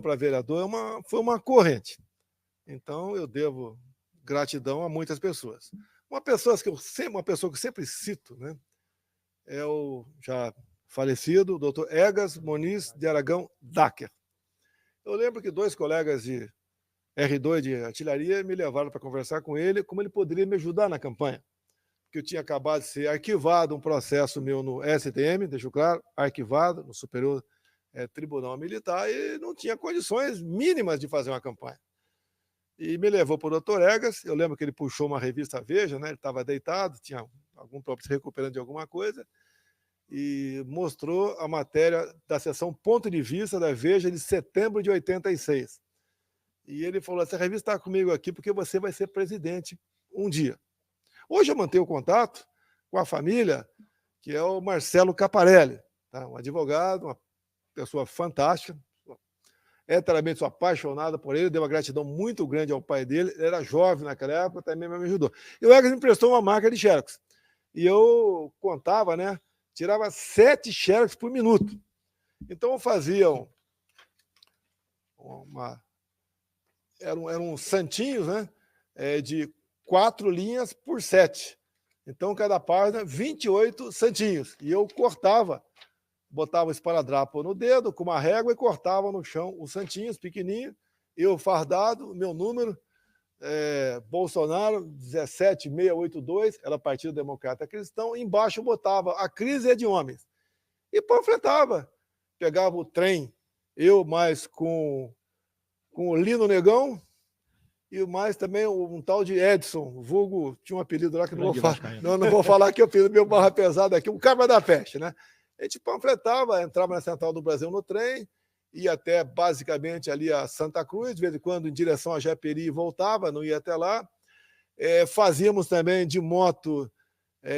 para vereador foi uma corrente. Então, eu devo gratidão a muitas pessoas. Uma pessoa que eu sempre cito, né, é o já falecido Dr. Egas Moniz de Aragão Dacker. Eu lembro que 2 colegas de R2 de artilharia me levaram para conversar com ele como ele poderia me ajudar na campanha. Porque eu tinha acabado de ser arquivado um processo meu no STM, deixo claro, arquivado no Superior Tribunal Militar, e não tinha condições mínimas de fazer uma campanha. E me levou para o doutor Egas. Eu lembro que ele puxou uma revista Veja, né? Ele estava deitado, tinha algum problema, se recuperando de alguma coisa, e mostrou a matéria da seção Ponto de Vista da Veja de setembro de 86. E ele falou: essa revista está comigo aqui porque você vai ser presidente um dia. Hoje eu mantenho contato com a família, que é o Marcelo Caparelli, tá? Um advogado, uma pessoa fantástica. Eternamente sou apaixonado por ele, deu uma gratidão muito grande ao pai dele. Ele era jovem naquela época, também me ajudou. E o Egas me emprestou uma máquina de xerox. E eu contava, né? Tirava 7 xerox por minuto. Então eu fazia eram santinhos, né? De 4 linhas por 7. Então, cada página, 28 santinhos. E eu cortava, botava o esparadrapo no dedo, com uma régua, e cortava no chão os santinhos, pequenininho. Eu fardado, meu número, Bolsonaro, 17682, era Partido Democrata Cristão. Embaixo eu botava: a crise é de homens. E panfletava. Pegava o trem, eu mais com o Lino Negão, e mais também um tal de Edson, vulgo, tinha um apelido lá que não vou falar. Não vou falar que eu fiz o meu barra pesada aqui, o cabra da peste, né? A gente panfletava, entrava na Central do Brasil no trem, ia até basicamente ali a Santa Cruz, de vez em quando em direção a Japeri e voltava, não ia até lá. Fazíamos também de moto,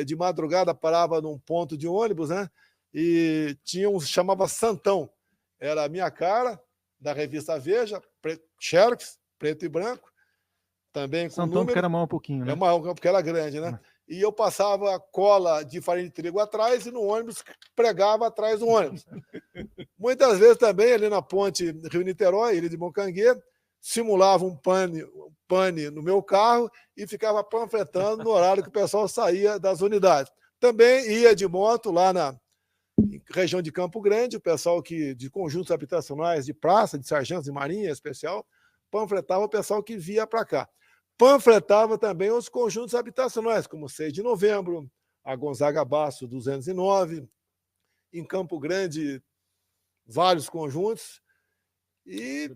de madrugada, parava num ponto de ônibus, né? E tinha chamava Santão. Era a minha cara, da revista Veja, xerox, preto e branco, também com Santão número. Que era maior um pouquinho, né? Porque era grande, né? E eu passava cola de farinha de trigo atrás e no ônibus pregava atrás do ônibus. Muitas vezes também, ali na ponte Rio-Niterói, Ilha de Moncangueiro, simulava um pane no meu carro e ficava panfletando no horário que o pessoal saía das unidades. Também ia de moto lá na região de Campo Grande, o pessoal de conjuntos habitacionais, de praça, de sargentos de marinha especial, panfletava o pessoal que via para cá. Panfletava também os conjuntos habitacionais, como 6 de Novembro, a Gonzaga Basso 209, em Campo Grande, vários conjuntos. E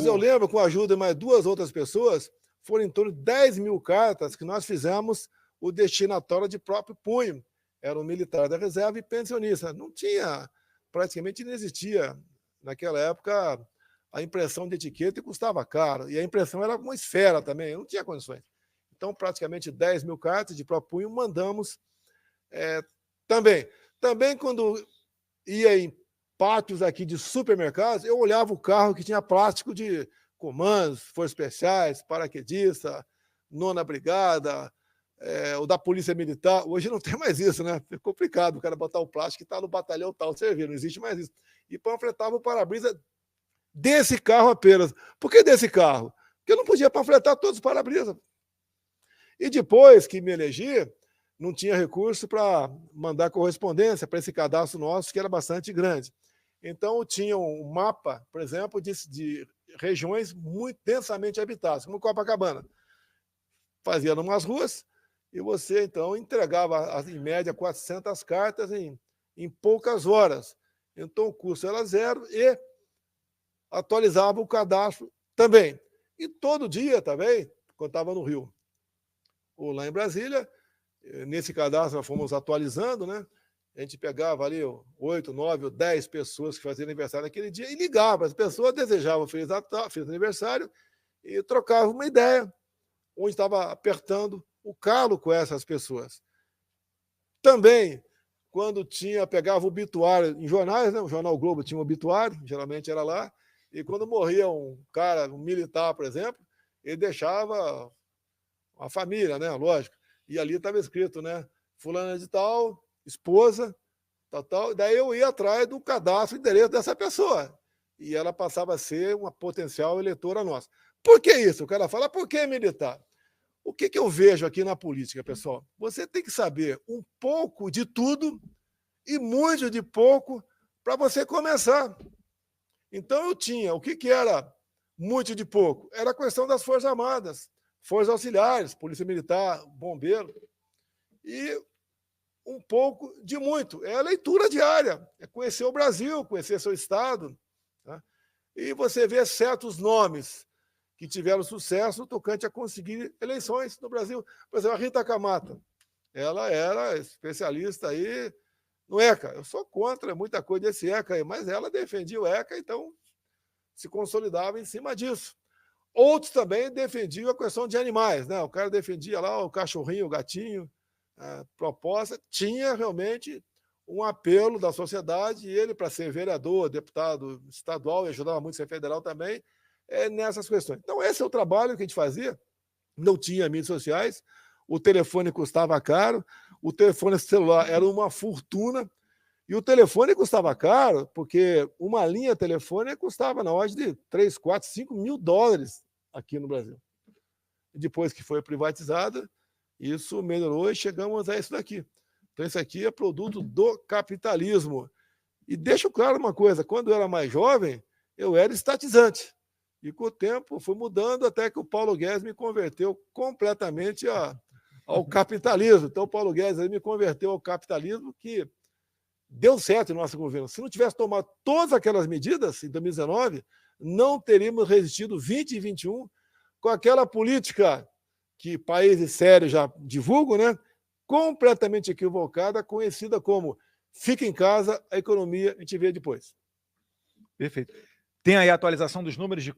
eu lembro, com a ajuda de mais 2 outras pessoas, foram em torno de 10 mil cartas que nós fizemos o destinatório de próprio punho. Era um militar da reserva e pensionista. Não tinha, praticamente não existia, naquela época, a impressão de etiqueta, e custava caro. E a impressão era uma esfera também, não tinha condições. Então, praticamente 10 mil cartas de próprio punho mandamos também. Também, quando ia em pátios aqui de supermercados, eu olhava o carro que tinha plástico de comandos, forças especiais, paraquedista, 9ª Brigada, o da Polícia Militar. Hoje não tem mais isso, né? É complicado o cara botar o plástico que está no batalhão tal, servir, não existe mais isso. E panfletava o para-brisa desse carro apenas. Por que desse carro? Porque eu não podia panfletar todos os para-brisa. E depois que me elegi, não tinha recurso para mandar correspondência para esse cadastro nosso, que era bastante grande. Então, tinha um mapa, por exemplo, de regiões muito densamente habitadas, como Copacabana. Fazia em umas ruas e você, então, entregava, em média, 400 cartas em poucas horas. Então, o custo era 0 e atualizava o cadastro também. E todo dia também, quando estava no Rio ou lá em Brasília, nesse cadastro nós fomos atualizando, né? A gente pegava ali 8, 9 ou 10 pessoas que faziam aniversário naquele dia e ligava. As pessoas desejavam feliz aniversário e trocavam uma ideia, onde estava apertando o calo com essas pessoas. Também, quando pegava o obituário em jornais, né? O Jornal Globo tinha um obituário, geralmente era lá, e quando morria um cara, um militar, por exemplo, ele deixava a família, né? Lógico. E ali estava escrito, né? Fulana de tal, esposa, tal. Daí eu ia atrás do cadastro, endereço dessa pessoa. e ela passava a ser uma potencial eleitora nossa. Por que isso? O cara fala, por que militar? O que eu vejo aqui na política, pessoal? Você tem que saber um pouco de tudo e muito de pouco para você começar. Então eu tinha, o que era muito de pouco? Era a questão das Forças Armadas, Forças Auxiliares, Polícia Militar, Bombeiro, e um pouco de muito. É a leitura diária, é conhecer o Brasil, conhecer seu estado. Tá? E você vê certos nomes que tiveram sucesso no tocante a conseguir eleições no Brasil. Por exemplo, a Rita Camata, ela era especialista aí no ECA. Eu sou contra muita coisa desse ECA aí, mas ela defendia o ECA, então se consolidava em cima disso. Outros também defendiam a questão de animais, né? O cara defendia lá o cachorrinho, o gatinho. A proposta tinha realmente um apelo da sociedade, e ele, para ser vereador, deputado estadual, e ajudava muito a ser federal também, nessas questões. Então, esse é o trabalho que a gente fazia. Não tinha mídias sociais, o telefone custava caro, o telefone celular era uma fortuna, e o telefone custava caro, porque uma linha telefônica custava na ordem de 3, 4, 5 mil dólares aqui no Brasil. Depois que foi privatizada, isso melhorou e chegamos a isso daqui. Então, isso aqui é produto do capitalismo. E deixo claro uma coisa, quando eu era mais jovem, eu era estatizante. E com o tempo foi mudando até que o Paulo Guedes me converteu completamente ao capitalismo. Então, o Paulo Guedes me converteu ao capitalismo, que deu certo no nosso governo. Se não tivesse tomado todas aquelas medidas em 2019, não teríamos resistido 20 e 21 com aquela política que países sérios já divulgam, né? Completamente equivocada, conhecida como fica em casa, a economia a gente vê depois. Perfeito. Tem aí a atualização dos números de